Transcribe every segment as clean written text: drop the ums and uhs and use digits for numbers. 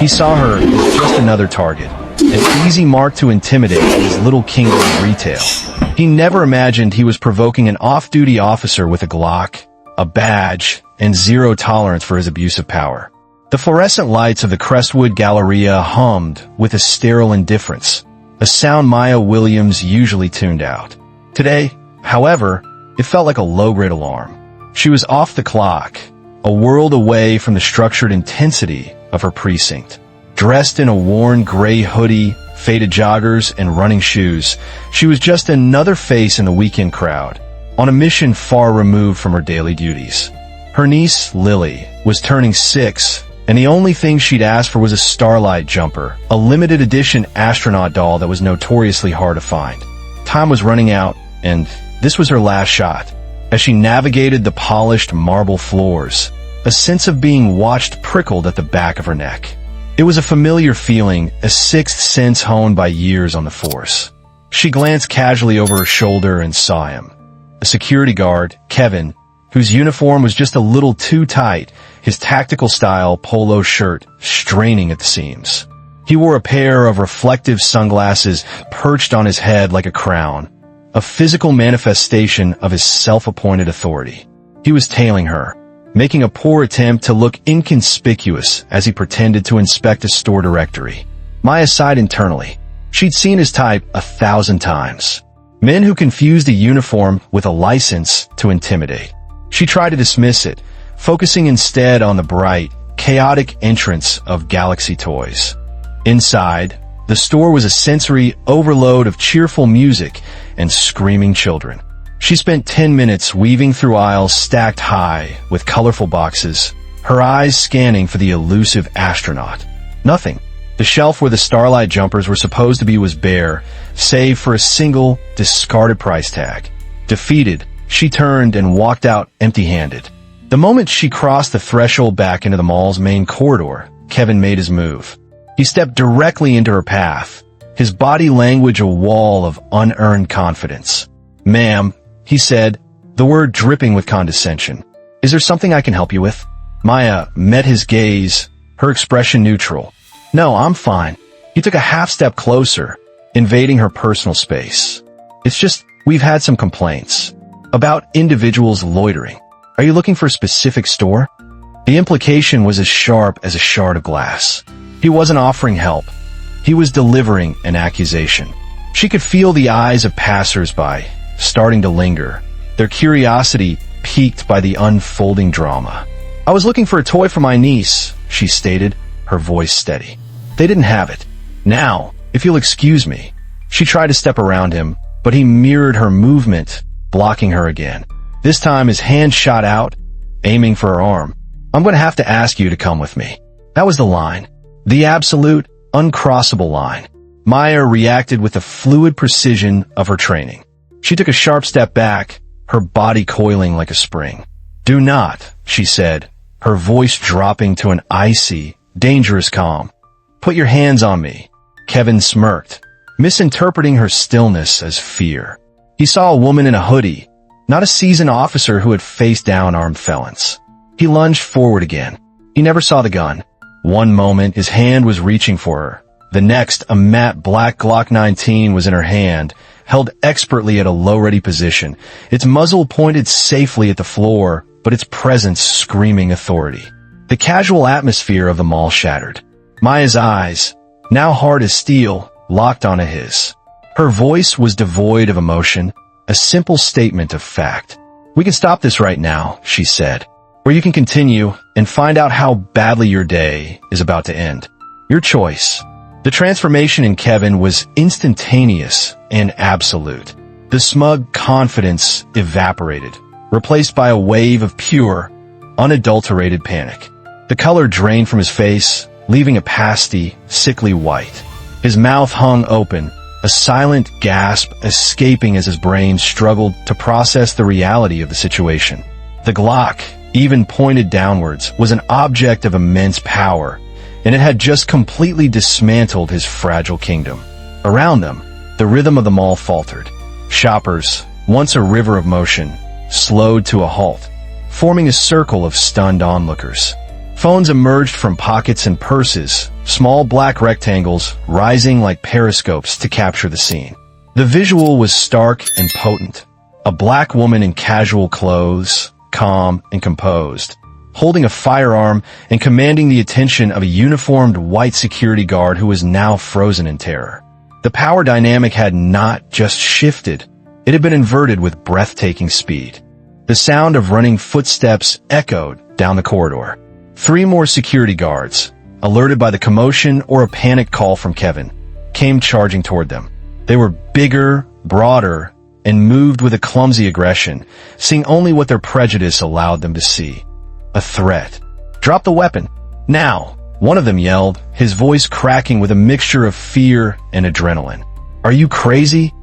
He saw her as just another target, an easy mark to intimidate in his little kingdom of retail. He never imagined he was provoking an off-duty officer with a Glock, a badge, and zero tolerance for his abuse of power. The fluorescent lights of the Crestwood Galleria hummed with a sterile indifference, a sound Maya Williams usually tuned out. Today, however, it felt like a low-grade alarm. She was off the clock, a world away from the structured intensity of her precinct. Dressed in a worn gray hoodie, faded joggers, and running shoes, she was just another face in the weekend crowd, on a mission far removed from her daily duties. Her niece, Lily, was turning 6, and the only thing she'd asked for was a Starlight jumper, a limited edition astronaut doll that was notoriously hard to find. Time was running out, and this was her last shot. As she navigated the polished marble floors, a sense of being watched prickled at the back of her neck. It was a familiar feeling, a sixth sense honed by years on the force. She glanced casually over her shoulder and saw him. A security guard, Kevin, whose uniform was just a little too tight, his tactical-style polo shirt straining at the seams. He wore a pair of reflective sunglasses perched on his head like a crown, a physical manifestation of his self-appointed authority. He was tailing her, making a poor attempt to look inconspicuous as he pretended to inspect a store directory. Maya sighed internally. She'd seen his type 1,000 times. Men who confused a uniform with a license to intimidate. She tried to dismiss it, focusing instead on the bright, chaotic entrance of Galaxy toys. Inside, the store was a sensory overload of cheerful music and screaming children. She spent 10 minutes weaving through aisles stacked high with colorful boxes, her eyes scanning for the elusive astronaut. Nothing. The shelf where the Starlight jumpers were supposed to be was bare, save for a single, discarded price tag. Defeated, she turned and walked out empty-handed. The moment she crossed the threshold back into the mall's main corridor, Kevin made his move. He stepped directly into her path, his body language a wall of unearned confidence. "Ma'am," he said, the word dripping with condescension. "Is there something I can help you with?" Maya met his gaze, her expression neutral. "No, I'm fine." He took a half step closer, invading her personal space. "It's just, we've had some complaints about individuals loitering. Are you looking for a specific store?" The implication was as sharp as a shard of glass. He wasn't offering help. He was delivering an accusation. She could feel the eyes of passers-by starting to linger, their curiosity piqued by the unfolding drama. "I was looking for a toy for my niece," she stated, her voice steady. "They didn't have it. Now, if you'll excuse me." She tried to step around him, but he mirrored her movement, blocking her again. This time his hand shot out, aiming for her arm. "I'm going to have to ask you to come with me." That was the line. The absolute, uncrossable line. Maya reacted with the fluid precision of her training. She took a sharp step back, her body coiling like a spring. "Do not," she said, her voice dropping to an icy, dangerous calm. "Put your hands on me." Kevin smirked, misinterpreting her stillness as fear. He saw a woman in a hoodie, not a seasoned officer who had faced down armed felons. He lunged forward again. He never saw the gun. One moment, his hand was reaching for her. The next, a matte black Glock 19 was in her hand, held expertly at a low-ready position, its muzzle pointed safely at the floor, but its presence screaming authority. The casual atmosphere of the mall shattered. Maya's eyes, now hard as steel, locked onto his. Her voice was devoid of emotion, a simple statement of fact. "We can stop this right now," she said. "Or you can continue and find out how badly your day is about to end. Your choice." The transformation in Kevin was instantaneous and absolute. The smug confidence evaporated, replaced by a wave of pure, unadulterated panic. The color drained from his face, leaving a pasty, sickly white. His mouth hung open, a silent gasp escaping as his brain struggled to process the reality of the situation. The Glock, even pointed downwards, was an object of immense power, and it had just completely dismantled his fragile kingdom. Around them, the rhythm of the mall faltered. Shoppers, once a river of motion, slowed to a halt, forming a circle of stunned onlookers. Phones emerged from pockets and purses, small black rectangles rising like periscopes to capture the scene. The visual was stark and potent. A black woman in casual clothes, calm and composed, holding a firearm and commanding the attention of a uniformed white security guard who was now frozen in terror. The power dynamic had not just shifted, it had been inverted with breathtaking speed. The sound of running footsteps echoed down the corridor. 3 more security guards, alerted by the commotion or a panic call from Kevin, came charging toward them. They were bigger, broader, and moved with a clumsy aggression, seeing only what their prejudice allowed them to see. A threat. "Drop the weapon. Now!" One of them yelled, his voice cracking with a mixture of fear and adrenaline. "Are you crazy?"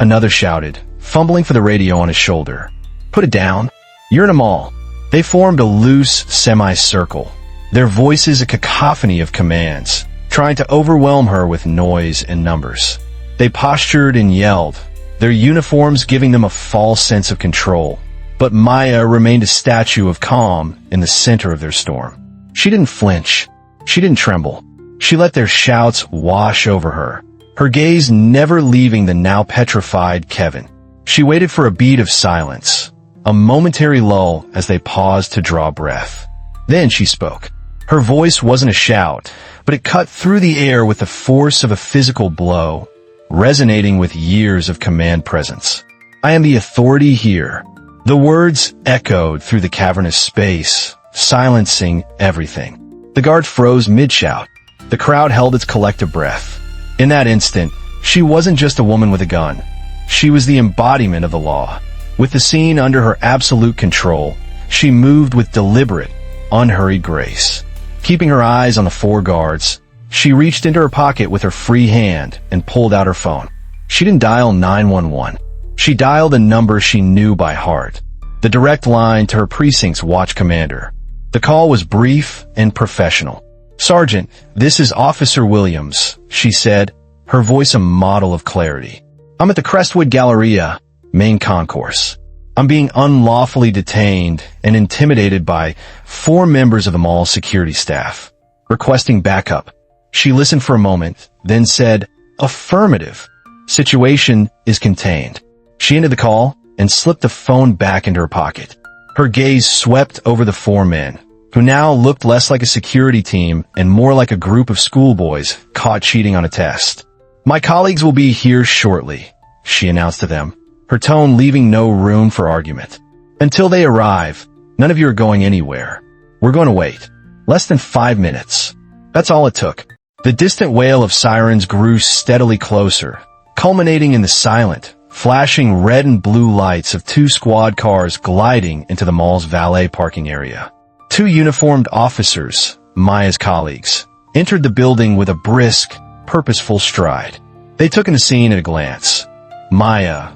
Another shouted, fumbling for the radio on his shoulder. "Put it down. You're in a mall." They formed a loose semicircle, their voices a cacophony of commands, trying to overwhelm her with noise and numbers. They postured and yelled, their uniforms giving them a false sense of control. But Maya remained a statue of calm in the center of their storm. She didn't flinch. She didn't tremble. She let their shouts wash over her, her gaze never leaving the now petrified Kevin. She waited for a beat of silence, a momentary lull as they paused to draw breath. Then she spoke. Her voice wasn't a shout, but it cut through the air with the force of a physical blow, resonating with years of command presence. "I am the authority here." The words echoed through the cavernous space, silencing everything. The guard froze mid-shout. The crowd held its collective breath. In that instant, she wasn't just a woman with a gun. She was the embodiment of the law. With the scene under her absolute control, she moved with deliberate, unhurried grace. Keeping her eyes on the 4 guards, she reached into her pocket with her free hand and pulled out her phone. She didn't dial 911. She dialed a number she knew by heart, the direct line to her precinct's watch commander. The call was brief and professional. "Sergeant, this is Officer Williams," she said, her voice a model of clarity. "I'm at the Crestwood Galleria, main concourse. I'm being unlawfully detained and intimidated by 4 members of the mall's security staff, requesting backup." She listened for a moment, then said, "Affirmative. Situation is contained." She ended the call and slipped the phone back into her pocket. Her gaze swept over the 4 men, who now looked less like a security team and more like a group of schoolboys caught cheating on a test. "My colleagues will be here shortly," she announced to them, her tone leaving no room for argument. "Until they arrive, none of you are going anywhere. We're going to wait. Less than 5 minutes." That's all it took. The distant wail of sirens grew steadily closer, culminating in the silent, flashing red and blue lights of 2 squad cars gliding into the mall's valet parking area. 2 uniformed officers, Maya's colleagues, entered the building with a brisk, purposeful stride. They took in the scene at a glance. Maya,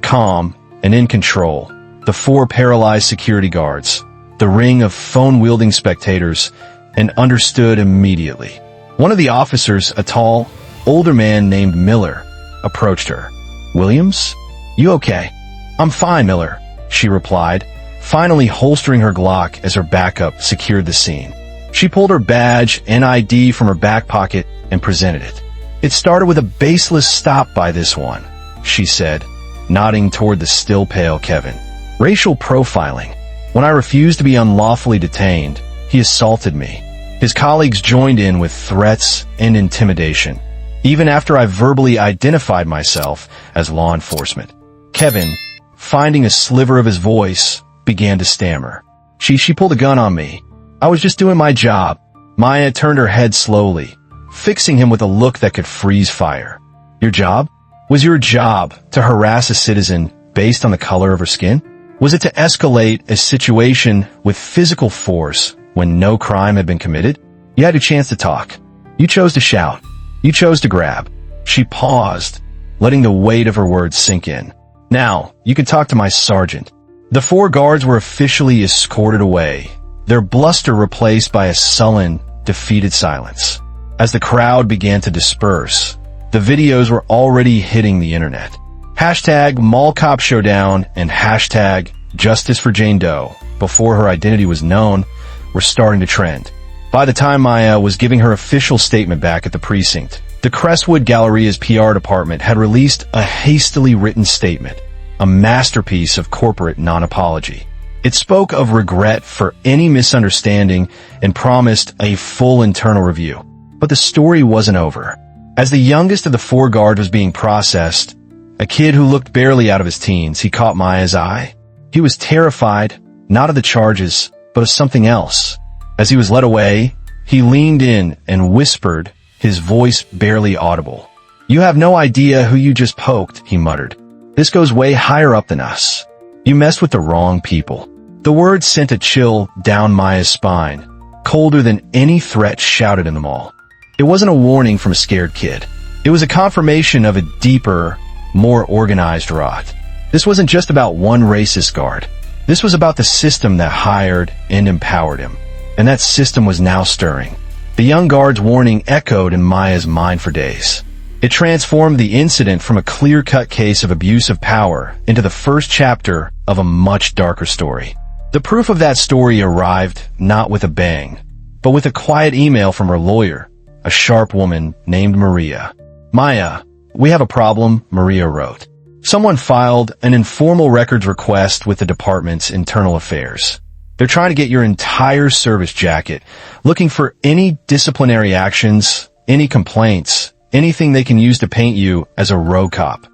calm and in control, the 4 paralyzed security guards, the ring of phone-wielding spectators, and understood immediately. One of the officers, a tall, older man named Miller, approached her. "Williams? You okay?" "I'm fine, Miller," she replied, finally holstering her Glock as her backup secured the scene. She pulled her badge and ID from her back pocket and presented it. "It started with a baseless stop by this one," she said, nodding toward the still pale Kevin. "Racial profiling. When I refused to be unlawfully detained, he assaulted me. His colleagues joined in with threats and intimidation, even after I verbally identified myself as law enforcement." Kevin, finding a sliver of his voice, began to stammer. She pulled a gun on me. I was just doing my job." Maya turned her head slowly, fixing him with a look that could freeze fire. "Your job? Was your job to harass a citizen based on the color of her skin? Was it to escalate a situation with physical force when no crime had been committed? You had your chance to talk. You chose to shout. You chose to grab." She paused, letting the weight of her words sink in. "Now, you can talk to my sergeant." The 4 guards were officially escorted away, their bluster replaced by a sullen, defeated silence. As the crowd began to disperse, the videos were already hitting the internet. Hashtag Mall Cop Showdown and hashtag Justice for Jane Doe, before her identity was known, were starting to trend. By the time Maya was giving her official statement back at the precinct, the Crestwood Galleria's PR department had released a hastily written statement, a masterpiece of corporate non-apology. It spoke of regret for any misunderstanding and promised a full internal review. But the story wasn't over. As the youngest of the 4 guards was being processed, a kid who looked barely out of his teens, he caught Maya's eye. He was terrified, not of the charges, but of something else. As he was led away, he leaned in and whispered, his voice barely audible. "You have no idea who you just poked," he muttered. "This goes way higher up than us. You messed with the wrong people." The words sent a chill down Maya's spine, colder than any threat shouted in the mall. It wasn't a warning from a scared kid. It was a confirmation of a deeper, more organized rot. This wasn't just about one racist guard. This was about the system that hired and empowered him. And that system was now stirring. The young guard's warning echoed in Maya's mind for days. It transformed the incident from a clear-cut case of abuse of power into the first chapter of a much darker story. The proof of that story arrived not with a bang, but with a quiet email from her lawyer, a sharp woman named Maria. "Maya, we have a problem," Maria wrote. "Someone filed an informal records request with the department's internal affairs. They're trying to get your entire service jacket, looking for any disciplinary actions, any complaints, anything they can use to paint you as a rogue cop.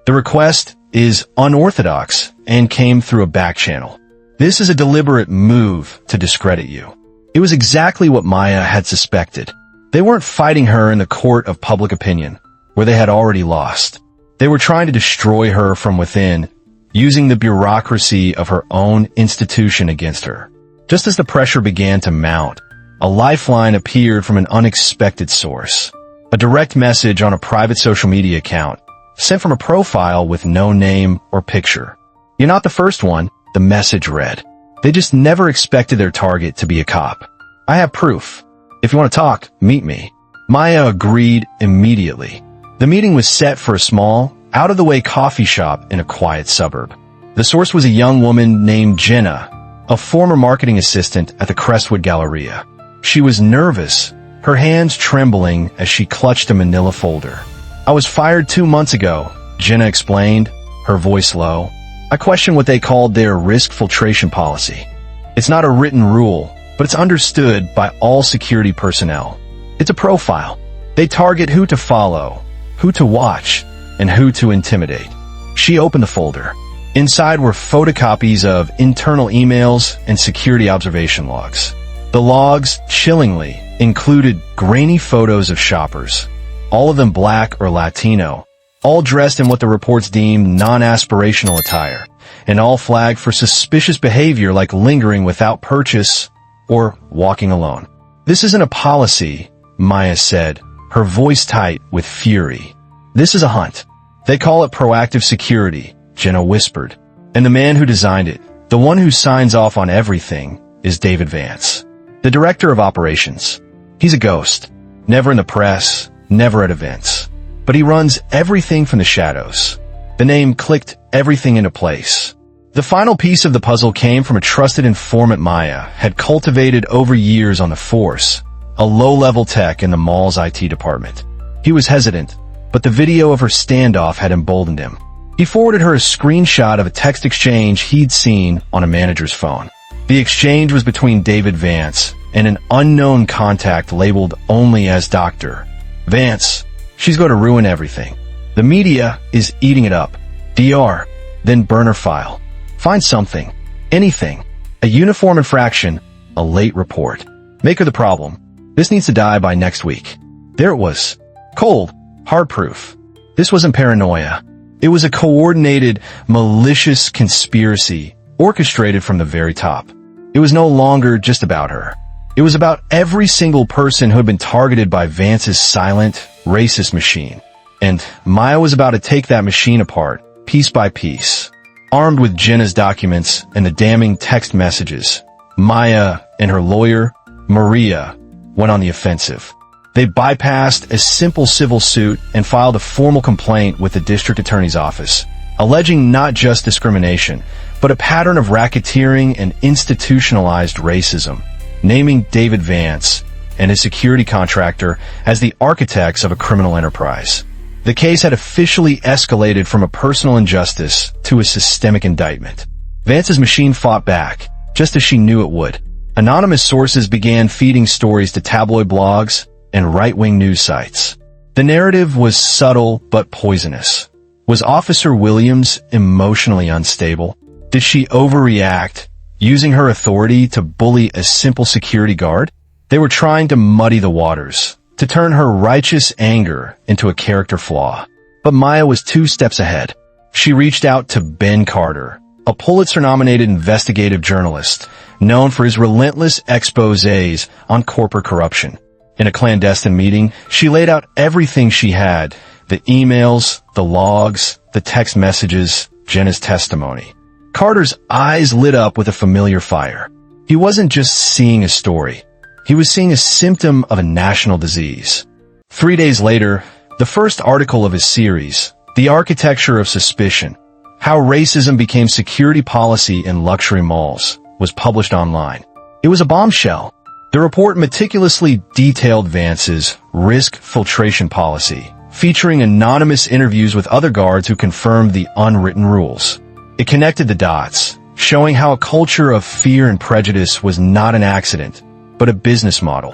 The request is unorthodox and came through a back channel. This is a deliberate move to discredit you." It was exactly what Maya had suspected. They weren't fighting her in the court of public opinion, where they had already lost. They were trying to destroy her from within, using the bureaucracy of her own institution against her. Just as the pressure began to mount, a lifeline appeared from an unexpected source. A direct message on a private social media account, sent from a profile with no name or picture. "You're not the first one," the message read. "They just never expected their target to be a cop. I have proof. If you want to talk, meet me." Maya agreed immediately. The meeting was set for a small, out-of-the-way coffee shop in a quiet suburb. The source was a young woman named Jenna, a former marketing assistant at the Crestwood Galleria. She was nervous, her hands trembling as she clutched a manila folder. "I was fired 2 months ago," Jenna explained, her voice low. "I question what they called their risk filtration policy. It's not a written rule, but it's understood by all security personnel. It's a profile. They target who to follow, who to watch, and who to intimidate." She opened the folder. Inside were photocopies of internal emails and security observation logs. The logs, chillingly, included grainy photos of shoppers, all of them black or Latino, all dressed in what the reports deemed non-aspirational attire, and all flagged for suspicious behavior like lingering without purchase or walking alone. "This isn't a policy," Maya said, her voice tight with fury. "This is a hunt. They call it proactive security," Jenna whispered. "And the man who designed it, the one who signs off on everything, is David Vance, the director of operations. He's a ghost, never in the press, never at events. But he runs everything from the shadows." The name clicked everything into place. The final piece of the puzzle came from a trusted informant Maya had cultivated over years on the force, a low-level tech in the mall's IT department. He was hesitant, but the video of her standoff had emboldened him. He forwarded her a screenshot of a text exchange he'd seen on a manager's phone. The exchange was between David Vance and an unknown contact labeled only as Dr. "Vance, she's going to ruin everything. The media is eating it up. DR, then burner file. Find something, anything, a uniform infraction, a late report. Make her the problem. This needs to die by next week." There it was. Cold, hard proof. This wasn't paranoia. It was a coordinated, malicious conspiracy orchestrated from the very top. It was no longer just about her. It was about every single person who had been targeted by Vance's silent, racist machine. And Maya was about to take that machine apart, piece by piece. Armed with Jenna's documents and the damning text messages, Maya and her lawyer, Maria, went on the offensive. They bypassed a simple civil suit and filed a formal complaint with the district attorney's office, alleging not just discrimination, but a pattern of racketeering and institutionalized racism, naming David Vance and his security contractor as the architects of a criminal enterprise. The case had officially escalated from a personal injustice to a systemic indictment. Vance's machine fought back, just as she knew it would. Anonymous sources began feeding stories to tabloid blogs and right-wing news sites. The narrative was subtle but poisonous. Was Officer Williams emotionally unstable? Did she overreact, using her authority to bully a simple security guard? They were trying to muddy the waters, to turn her righteous anger into a character flaw. But Maya was 2 steps ahead. She reached out to Ben Carter, a Pulitzer-nominated investigative journalist, known for his relentless exposés on corporate corruption. In a clandestine meeting, she laid out everything she had: the emails, the logs, the text messages, Jenna's testimony. Carter's eyes lit up with a familiar fire. He wasn't just seeing a story. He was seeing a symptom of a national disease. 3 days later, the first article of his series, The Architecture of Suspicion: How Racism Became Security Policy in Luxury Malls, was published online. It was a bombshell. The report meticulously detailed Vance's risk filtration policy, featuring anonymous interviews with other guards who confirmed the unwritten rules. It connected the dots, showing how a culture of fear and prejudice was not an accident, but a business model.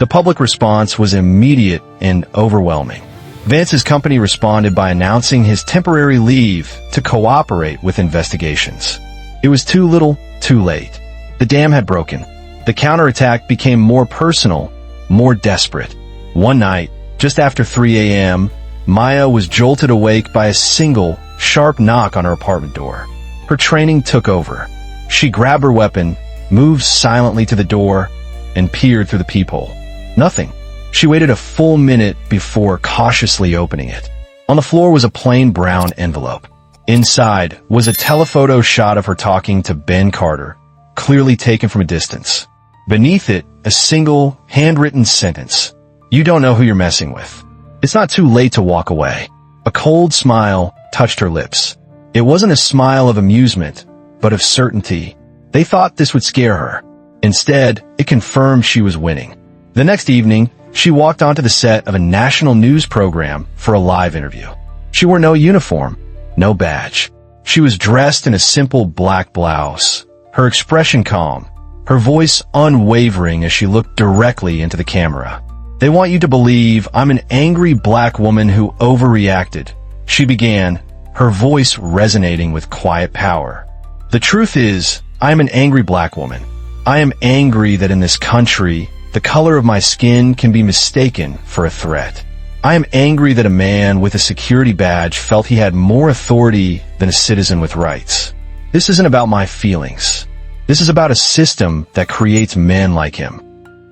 The public response was immediate and overwhelming. Vance's company responded by announcing his temporary leave to cooperate with investigations. It was too little, too late. The dam had broken. The counterattack became more personal, more desperate. One night, just after 3 a.m., Maya was jolted awake by a single, sharp knock on her apartment door. Her training took over. She grabbed her weapon, moved silently to the door, and peered through the peephole. Nothing. She waited a full minute before cautiously opening it. On the floor was a plain brown envelope. Inside was a telephoto shot of her talking to Ben Carter, clearly taken from a distance. Beneath it, a single, handwritten sentence: "You don't know who you're messing with. It's not too late to walk away." A cold smile touched her lips. It wasn't a smile of amusement, but of certainty. They thought this would scare her. Instead, it confirmed she was winning. The next evening, she walked onto the set of a national news program for a live interview. She wore no uniform, no badge. She was dressed in a simple black blouse, her expression calm, her voice unwavering as she looked directly into the camera. "They want you to believe I'm an angry black woman who overreacted," she began, her voice resonating with quiet power. "The truth is, I am an angry black woman. I am angry that in this country, the color of my skin can be mistaken for a threat. I am angry that a man with a security badge felt he had more authority than a citizen with rights. This isn't about my feelings. This is about a system that creates men like him."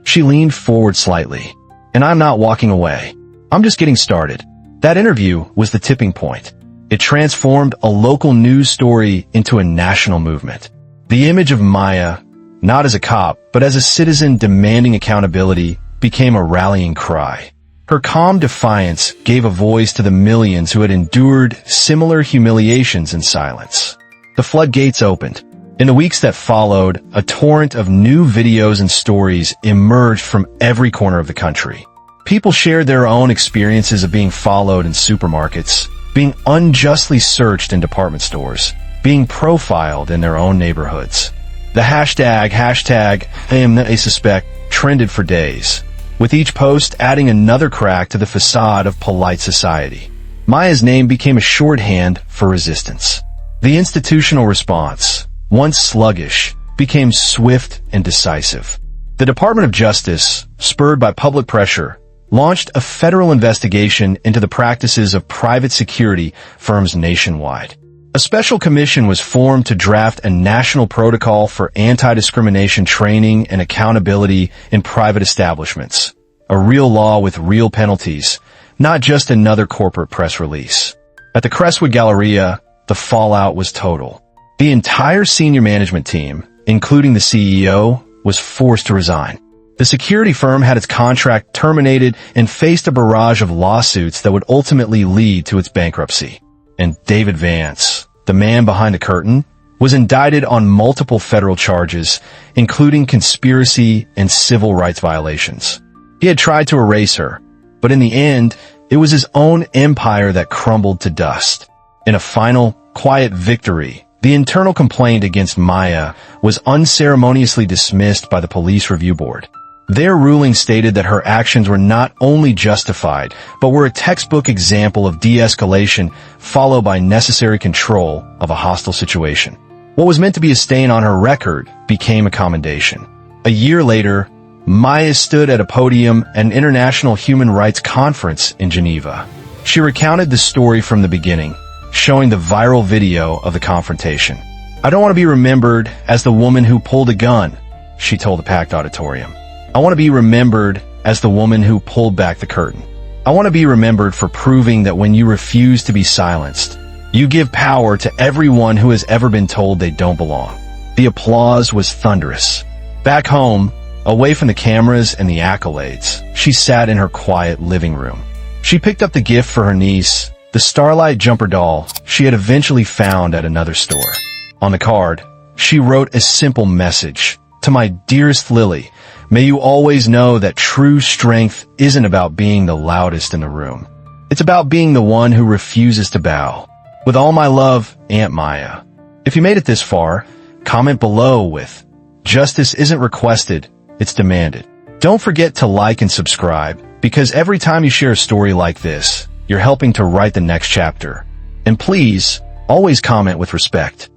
She leaned forward slightly. "And I'm not walking away. I'm just getting started." That interview was the tipping point. It transformed a local news story into a national movement. The image of Maya, not as a cop, but as a citizen demanding accountability, became a rallying cry. Her calm defiance gave a voice to the millions who had endured similar humiliations in silence. The floodgates opened. In the weeks that followed, a torrent of new videos and stories emerged from every corner of the country. People shared their own experiences of being followed in supermarkets, being unjustly searched in department stores, being profiled in their own neighborhoods. The hashtag I am a suspect trended for days, with each post adding another crack to the facade of polite society. Maya's name became a shorthand for resistance. The institutional response, once sluggish, became swift and decisive. The Department of Justice, spurred by public pressure, launched a federal investigation into the practices of private security firms nationwide. A special commission was formed to draft a national protocol for anti-discrimination training and accountability in private establishments, a real law with real penalties, not just another corporate press release. At the Crestwood Galleria, the fallout was total. The entire senior management team, including the CEO, was forced to resign. The security firm had its contract terminated and faced a barrage of lawsuits that would ultimately lead to its bankruptcy. And David Vance, the man behind the curtain, was indicted on multiple federal charges, including conspiracy and civil rights violations. He had tried to erase her, but in the end, it was his own empire that crumbled to dust. In a final, quiet victory, the internal complaint against Maya was unceremoniously dismissed by the police review board. Their ruling stated that her actions were not only justified, but were a textbook example of de-escalation followed by necessary control of a hostile situation. What was meant to be a stain on her record became a commendation. A year later, Maya stood at a podium at an international human rights conference in Geneva. She recounted the story from the beginning, showing the viral video of the confrontation. "I don't want to be remembered as the woman who pulled a gun," she told the packed auditorium. "I want to be remembered as the woman who pulled back the curtain. I want to be remembered for proving that when you refuse to be silenced, you give power to everyone who has ever been told they don't belong." The applause was thunderous. Back home, away from the cameras and the accolades, she sat in her quiet living room. She picked up the gift for her niece, the Starlight jumper doll she had eventually found at another store. On the card, she wrote a simple message: "To my dearest Lily, may you always know that true strength isn't about being the loudest in the room. It's about being the one who refuses to bow. With all my love, Aunt Maya." If you made it this far, comment below with "Justice isn't requested, it's demanded." Don't forget to like and subscribe, because every time you share a story like this, you're helping to write the next chapter. And please, always comment with respect.